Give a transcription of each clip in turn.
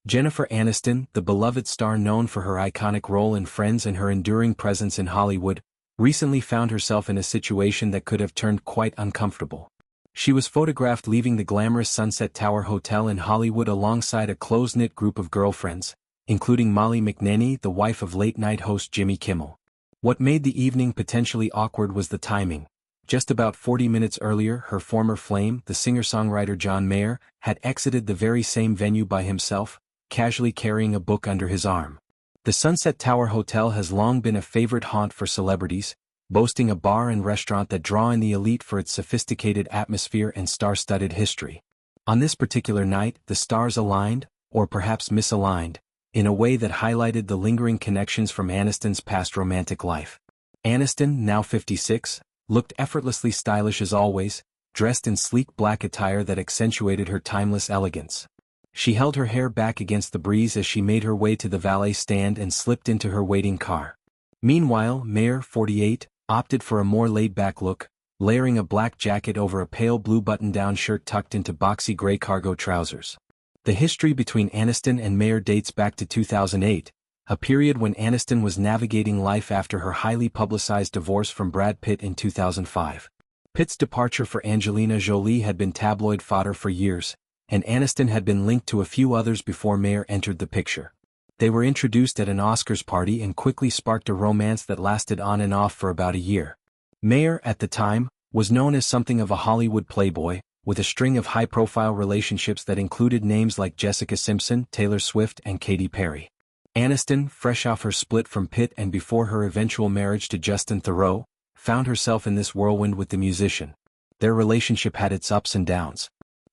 Jennifer Aniston, the beloved star known for her iconic role in Friends and her enduring presence in Hollywood, recently found herself in a situation that could have turned quite uncomfortable. She was photographed leaving the glamorous Sunset Tower Hotel in Hollywood alongside a close-knit group of girlfriends, including Molly McNenny, the wife of late-night host Jimmy Kimmel. What made the evening potentially awkward was the timing. Just about 40 minutes earlier, her former flame, the singer-songwriter John Mayer, had exited the very same venue by himself, casually carrying a book under his arm. The Sunset Tower Hotel has long been a favorite haunt for celebrities, boasting a bar and restaurant that draw in the elite for its sophisticated atmosphere and star-studded history. On this particular night, the stars aligned, or perhaps misaligned, in a way that highlighted the lingering connections from Aniston's past romantic life. Aniston, now 56, looked effortlessly stylish as always, dressed in sleek black attire that accentuated her timeless elegance. She held her hair back against the breeze as she made her way to the valet stand and slipped into her waiting car. Meanwhile, Mayer, 48, opted for a more laid-back look, layering a black jacket over a pale blue button-down shirt tucked into boxy gray cargo trousers. The history between Aniston and Mayer dates back to 2008, a period when Aniston was navigating life after her highly publicized divorce from Brad Pitt in 2005. Pitt's departure for Angelina Jolie had been tabloid fodder for years, and Aniston had been linked to a few others before Mayer entered the picture. They were introduced at an Oscars party and quickly sparked a romance that lasted on and off for about a year. Mayer, at the time, was known as something of a Hollywood playboy, with a string of high-profile relationships that included names like Jessica Simpson, Taylor Swift, and Katy Perry. Aniston, fresh off her split from Pitt and before her eventual marriage to Justin Theroux, found herself in this whirlwind with the musician. Their relationship had its ups and downs.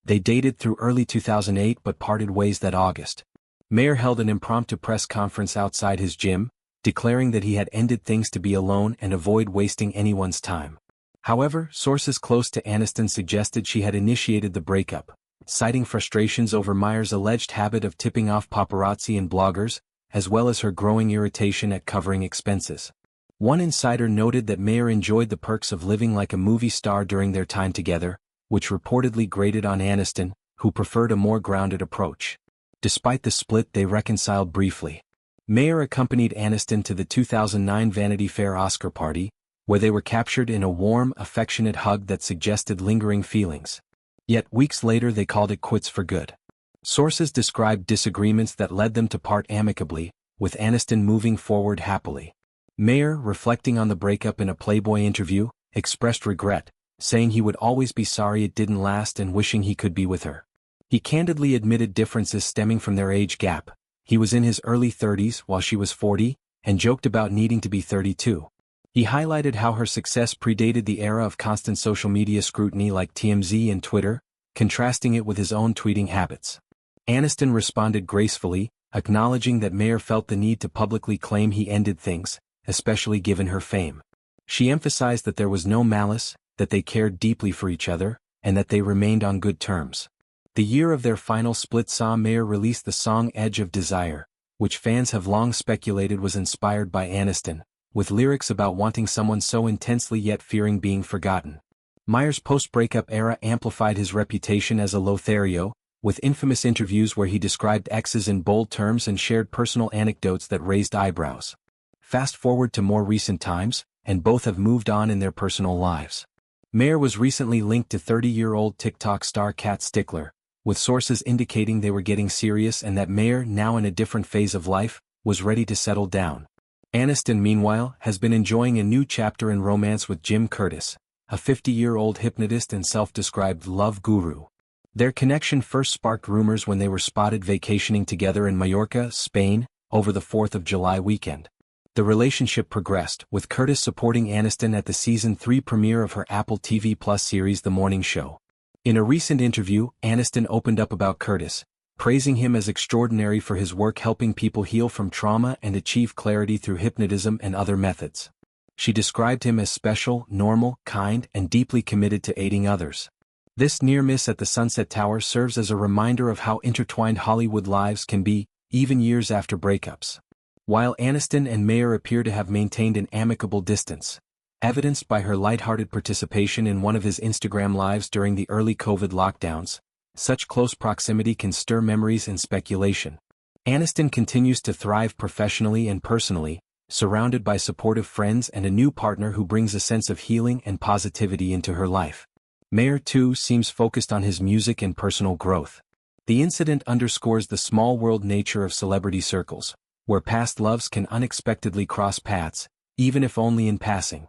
They dated through early 2008 but parted ways that August. Mayer held an impromptu press conference outside his gym, declaring that he had ended things to be alone and avoid wasting anyone's time. However, sources close to Aniston suggested she had initiated the breakup, citing frustrations over Mayer's alleged habit of tipping off paparazzi and bloggers, as well as her growing irritation at covering expenses. One insider noted that Mayer enjoyed the perks of living like a movie star during their time together, which reportedly grated on Aniston, who preferred a more grounded approach. Despite the split, they reconciled briefly. Mayer accompanied Aniston to the 2009 Vanity Fair Oscar party, where they were captured in a warm, affectionate hug that suggested lingering feelings. Yet weeks later they called it quits for good. Sources described disagreements that led them to part amicably, with Aniston moving forward happily. Mayer, reflecting on the breakup in a Playboy interview, expressed regret, saying he would always be sorry it didn't last and wishing he could be with her. He candidly admitted differences stemming from their age gap. He was in his early 30s while she was 40, and joked about needing to be 32. He highlighted how her success predated the era of constant social media scrutiny like TMZ and Twitter, contrasting it with his own tweeting habits. Aniston responded gracefully, acknowledging that Mayer felt the need to publicly claim he ended things, especially given her fame. She emphasized that there was no malice, that they cared deeply for each other, and that they remained on good terms. The year of their final split saw Mayer release the song Edge of Desire, which fans have long speculated was inspired by Aniston, with lyrics about wanting someone so intensely yet fearing being forgotten. Mayer's post-breakup era amplified his reputation as a Lothario, with infamous interviews where he described exes in bold terms and shared personal anecdotes that raised eyebrows. Fast forward to more recent times, and both have moved on in their personal lives. Mayer was recently linked to 30-year-old TikTok star Kat Stickler, with sources indicating they were getting serious and that Mayer, now in a different phase of life, was ready to settle down. Aniston, meanwhile, has been enjoying a new chapter in romance with Jim Curtis, a 50-year-old hypnotist and self-described love guru. Their connection first sparked rumors when they were spotted vacationing together in Mallorca, Spain, over the 4th of July weekend. The relationship progressed, with Curtis supporting Aniston at the Season 3 premiere of her Apple TV Plus series The Morning Show. In a recent interview, Aniston opened up about Curtis, praising him as extraordinary for his work helping people heal from trauma and achieve clarity through hypnotism and other methods. She described him as special, normal, kind, and deeply committed to aiding others. This near miss at the Sunset Tower serves as a reminder of how intertwined Hollywood lives can be, even years after breakups. While Aniston and Mayer appear to have maintained an amicable distance, evidenced by her lighthearted participation in one of his Instagram lives during the early COVID lockdowns, such close proximity can stir memories and speculation. Aniston continues to thrive professionally and personally, surrounded by supportive friends and a new partner who brings a sense of healing and positivity into her life. Mayer too seems focused on his music and personal growth. The incident underscores the small world nature of celebrity circles, where past loves can unexpectedly cross paths, even if only in passing.